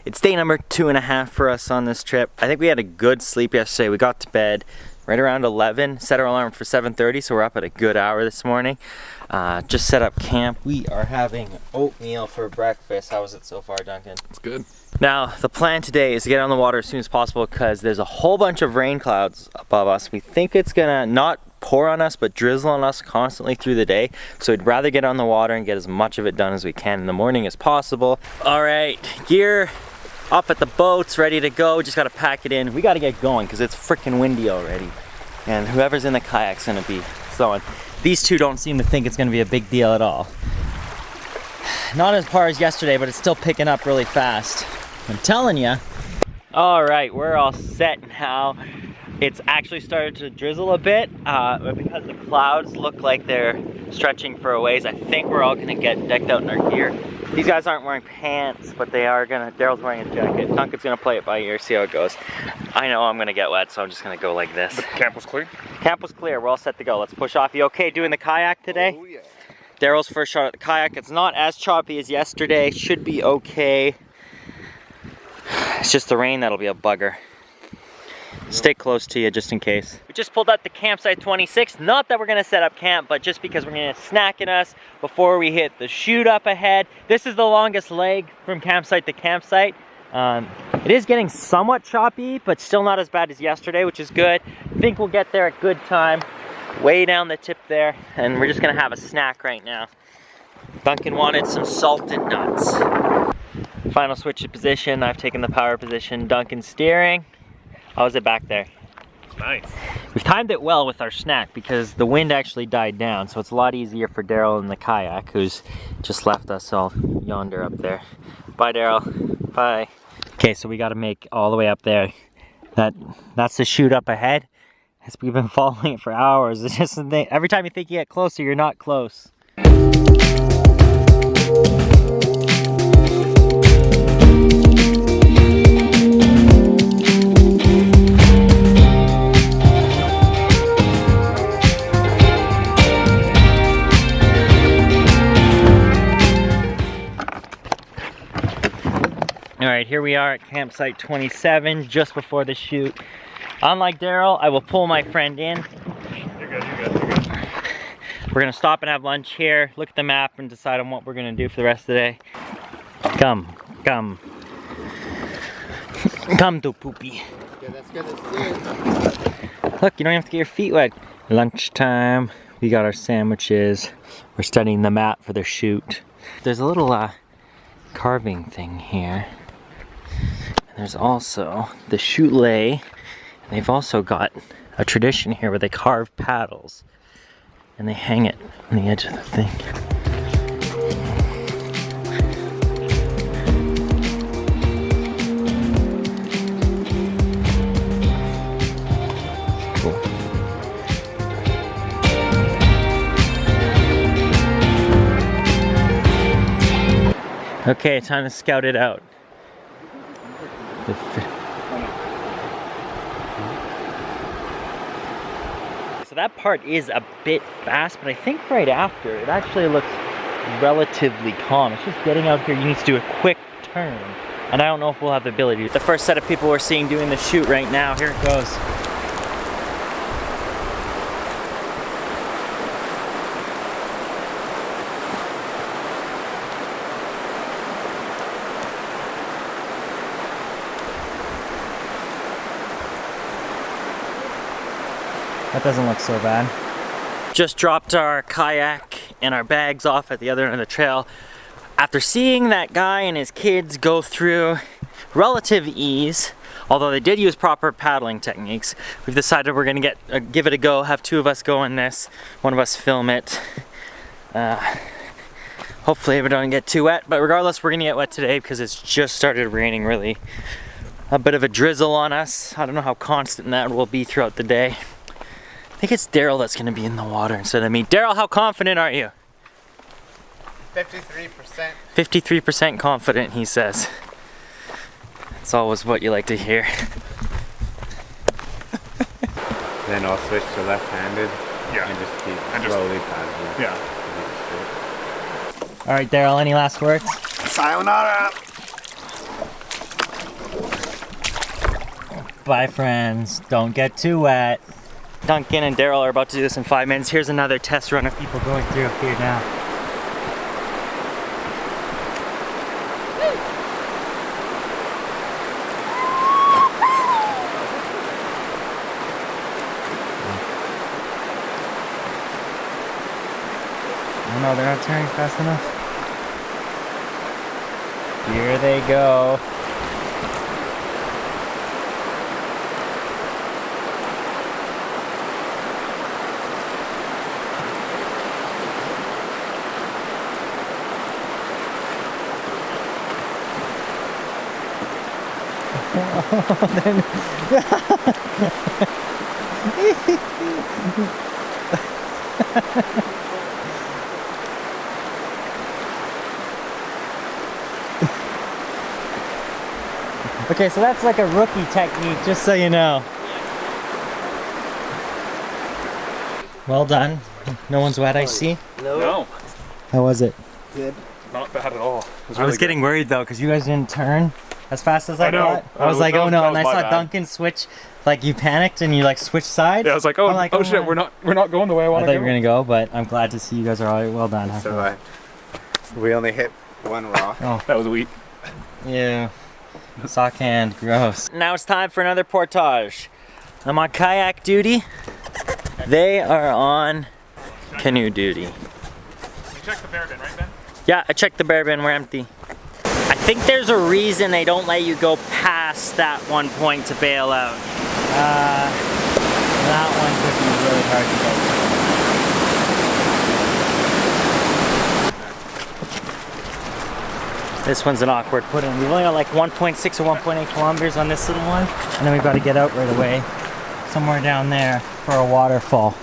It's day number 2.5 for us on this trip. I think we had a good sleep yesterday. We got to bed right around 11, set our alarm for 7:30, so we're up at a good hour this morning. Just set up camp. We are having oatmeal for breakfast. How is it so far, Duncan? It's good. Now, the plan today is to get on the water as soon as possible because there's a whole bunch of rain clouds above us. We think it's gonna not pour on us, but drizzle on us constantly through the day. So we'd rather get on the water and get as much of it done as we can in the morning as possible. All right, gear up at the boats, ready to go. Just gotta pack it in. We gotta get going because it's freaking windy already. And whoever's in the kayak's gonna be sewing. These two don't seem to think it's gonna be a big deal at all. Not as far as yesterday, but it's still picking up really fast. I'm telling you. All right, we're all set now. It's actually started to drizzle a bit, but because the clouds look like they're stretching for a ways, I think we're all gonna get decked out in our gear. These guys aren't wearing pants, but they are gonna, Daryl's wearing a jacket. Duncan's gonna play it by ear, see how it goes. I know I'm gonna get wet, so I'm just gonna go like this. The camp was clear? Camp was clear, we're all set to go. Let's push off. You okay doing the kayak today? Oh yeah. Daryl's first shot at the kayak. It's not as choppy as yesterday, should be okay. It's just the rain that'll be a bugger. Stay close to you just in case. We just pulled out the campsite 26. Not that we're gonna set up camp, but just because we're gonna snack in us before we hit the chute up ahead. This is the longest leg from campsite to campsite. It is getting somewhat choppy, but still not as bad as yesterday, which is good. I think we'll get there at good time. Way down the tip there, and we're just gonna have a snack right now. Duncan wanted some salted nuts. Final switch of position. I've taken the power position. Duncan's steering. How's it back there? Nice. We've timed it well with our snack because the wind actually died down, so it's a lot easier for Daryl in the kayak, who's just left us all yonder up there. Bye, Daryl. Bye. Okay, so we got to make all the way up there. That's the chute up ahead. We've been following it for hours. It's just every time you think you get closer, you're not close. All right, here we are at campsite 27, just before the chute. Unlike Daryl, I will pull my friend in. You're good, you're good, you're good. We're gonna stop and have lunch here, look at the map, and decide on what we're gonna do for the rest of the day. Come to poopy. Yeah, that's good, that's good. Look, you don't have to get your feet wet. Lunchtime, we got our sandwiches. We're studying the map for the chute. There's a little carving thing here. And there's also the chute lay. They've also got a tradition here where they carve paddles and they hang it on the edge of the thing. Cool. Okay, time to scout it out. That part is a bit fast, but I think right after it actually looks relatively calm. It's just getting out here, you need to do a quick turn, and I don't know if we'll have the ability. The first set of people we're seeing doing the chute right now, here it goes. That doesn't look so bad. Just dropped our kayak and our bags off at the other end of the trail. After seeing that guy and his kids go through relative ease, although they did use proper paddling techniques, we've decided we're gonna give it a go, have two of us go in this, one of us film it. Hopefully we don't get too wet, but regardless, we're gonna get wet today because it's just started raining really. A bit of a drizzle on us. I don't know how constant that will be throughout the day. I think it's Daryl that's gonna be in the water instead of me. Daryl, how confident are you? 53%. 53% confident, he says. That's always what you like to hear. Then I'll switch to left-handed. Yeah. And just keep slowly paddling. Yeah. All right, Daryl, any last words? Sayonara! Bye friends, don't get too wet. Duncan and Daryl are about to do this in 5 minutes. Here's another test run of people going through up here now. Oh no, they're not turning fast enough. Here they go. Okay, so that's like a rookie technique, just so you know. Well done. No one's wet, I see. No. How was it? Good. Not bad at all. I was getting worried though, because you guys didn't turn as fast as I know. thought. I was like, That oh was- no, that and I was my saw bad. Duncan switch, like you panicked and you like switched sides. Yeah, I was like, oh, I'm like, oh shit, man. we're not going the way I I want thought to you go. were gonna go, but I'm glad to see you guys are all right. Well done. So we only hit one rock. Oh, That was weak. yeah. Sock hand, gross. Now it's time for another portage. I'm on kayak duty. They are on canoe duty. You checked the bear bin, right, Ben? Yeah, I checked the bear bin, we're empty. I think there's a reason they don't let you go past that one point to bail out. That one could be really hard to go through. This one's an awkward put-in. We've only got like 1.6 or 1.8 kilometers on this little one, and then we've got to get out right away, somewhere down there for a waterfall.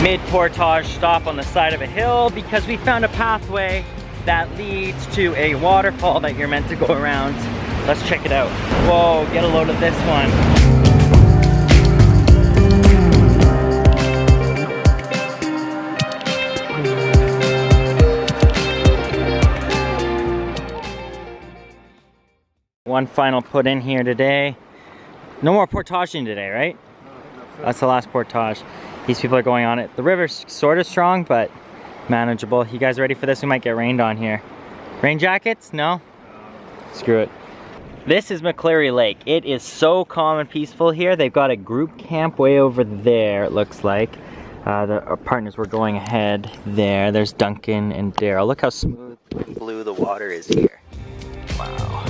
Mid-portage stop on the side of a hill because we found a pathway that leads to a waterfall that you're meant to go around. Let's check it out. Whoa, get a load of this one. One final put in here today. No more portaging today, right? That's the last portage. These people are going on it. The river's sort of strong, but manageable. You guys ready for this? We might get rained on here. Rain jackets? No? Screw it. This is McCleary Lake. It is so calm and peaceful here. They've got a group camp way over there, it looks like. Our partners were going ahead there. There's Duncan and Daryl. Look how smooth and blue the water is here. Wow.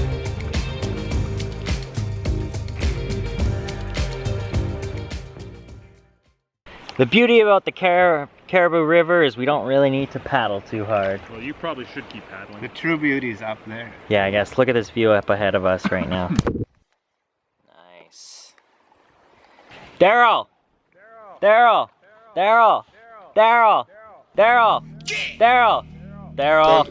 The beauty about the Cariboo River is we don't really need to paddle too hard. Well, you probably should keep paddling. The true beauty's up there. Yeah, I guess. Look at this view up ahead of us right now. Nice. Daryl! Daryl! Daryl! Daryl! Daryl! Daryl! Daryl!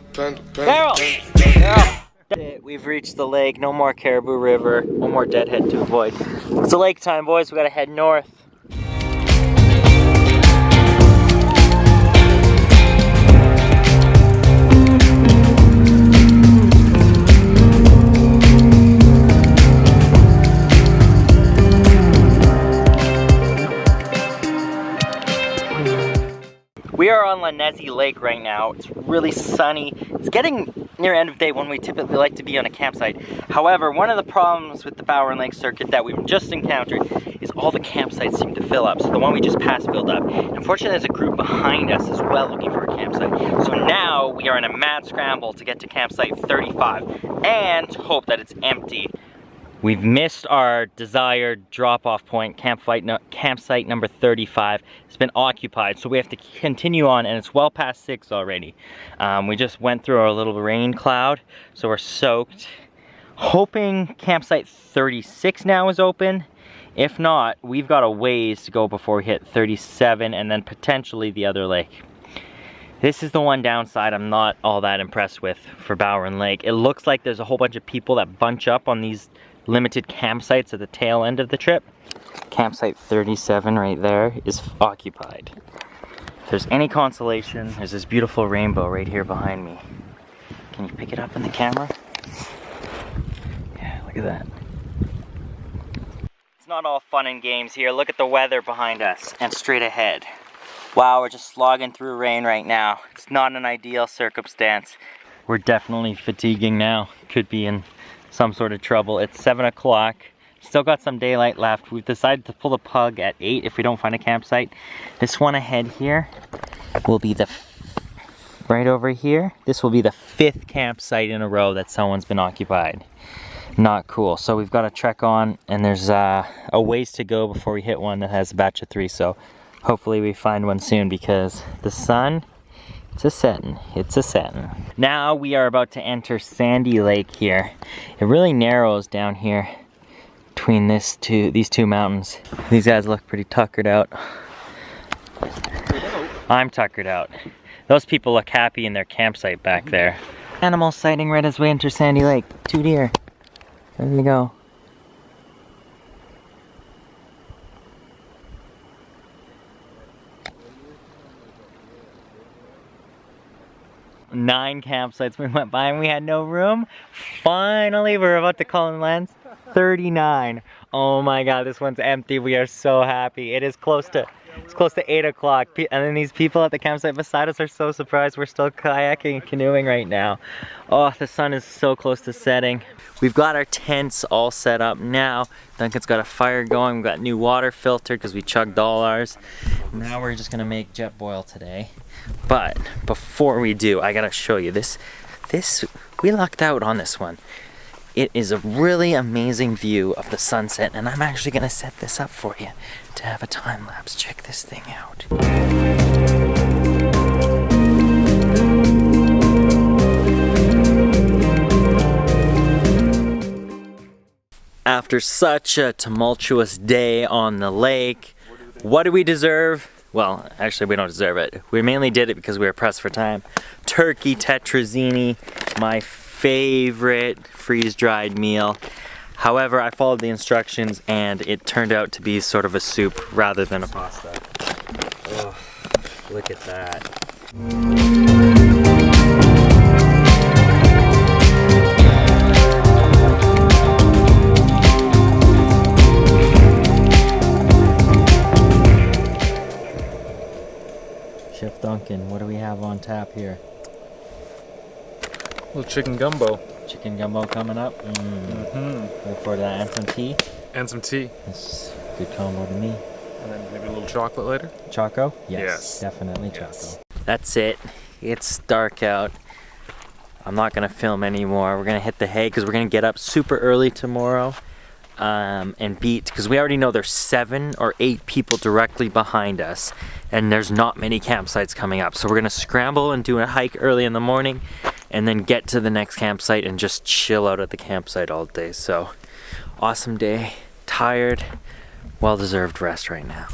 Daryl! We've reached the lake. No more Cariboo River. One more deadhead to avoid. It's a lake time, boys. We gotta head north. We are on Lanezi Lake right now. It's really sunny. It's getting near end of day when we typically like to be on a campsite. However, one of the problems with the Bowron Lake Circuit that we've just encountered is all the campsites seem to fill up. So the one we just passed filled up. And unfortunately, there's a group behind us as well looking for a campsite. So now we are in a mad scramble to get to campsite 35 and hope that it's empty. We've missed our desired drop-off point, campsite number 35. It's been occupied, so we have to continue on, and it's well past 6 already. We just went through our little rain cloud, so we're soaked. Hoping campsite 36 now is open. If not, we've got a ways to go before we hit 37, and then potentially the other lake. This is the one downside I'm not all that impressed with for Bowron Lake. It looks like there's a whole bunch of people that bunch up on these limited campsites at the tail end of the trip. Campsite 37 right there is occupied. If there's any consolation, there's this beautiful rainbow right here behind me. Can you pick it up in the camera? Yeah, look at that. It's not all fun and games here. Look at the weather behind us and straight ahead. Wow, we're just slogging through rain right now. It's not an ideal circumstance. We're definitely fatiguing now. Could be in some sort of trouble. It's 7 o'clock. Still got some daylight left. We've decided to pull the plug at 8 if we don't find a campsite. This one ahead here will be the, right over here, this will be the 5th campsite in a row that someone's been occupied. Not cool. So we've got to trek on, and there's a ways to go before we hit one that has a batch of 3. So hopefully we find one soon, because the sun, it's a setting. It's a setting. Now we are about to enter Sandy Lake here. It really narrows down here between these two mountains. These guys look pretty tuckered out. I'm tuckered out. Those people look happy in their campsite back there. Animal sighting right as we enter Sandy Lake. 2 deer. There we go. Nine campsites we went by and we had no room. Finally, we're about to call in lands. 39. Oh my god, this one's empty. We are so happy. It's close to 8 o'clock. And then these people at the campsite beside us are so surprised we're still kayaking and canoeing right now. Oh, the sun is so close to setting. We've got our tents all set up now. Duncan's got a fire going. We've got new water filtered because we chugged all ours. Now we're just gonna make jet boil today. But before we do, I gotta show you this. We lucked out on this one. It is a really amazing view of the sunset, and I'm actually gonna set this up for you to have a time lapse. Check this thing out. After such a tumultuous day on the lake, what do we deserve? Well, actually we don't deserve it. We mainly did it because we were pressed for time. Turkey tetrazzini, my favorite freeze-dried meal. However, I followed the instructions and it turned out to be sort of a soup rather than a pasta. Oh, look at that. Chef Duncan, what do we have on tap here? A little chicken gumbo. Chicken gumbo coming up. Look forward to that. And some tea. And some tea. That's a good combo to me. And then maybe a little chocolate later. Choco? Yes. Definitely Yes. Choco. That's it. It's dark out. I'm not gonna film anymore. We're gonna hit the hay because we're gonna get up super early tomorrow and beat, because we already know there's 7 or 8 people directly behind us and there's not many campsites coming up. So we're gonna scramble and do a hike early in the morning and then get to the next campsite and just chill out at the campsite all day. So awesome day, tired, well-deserved rest right now.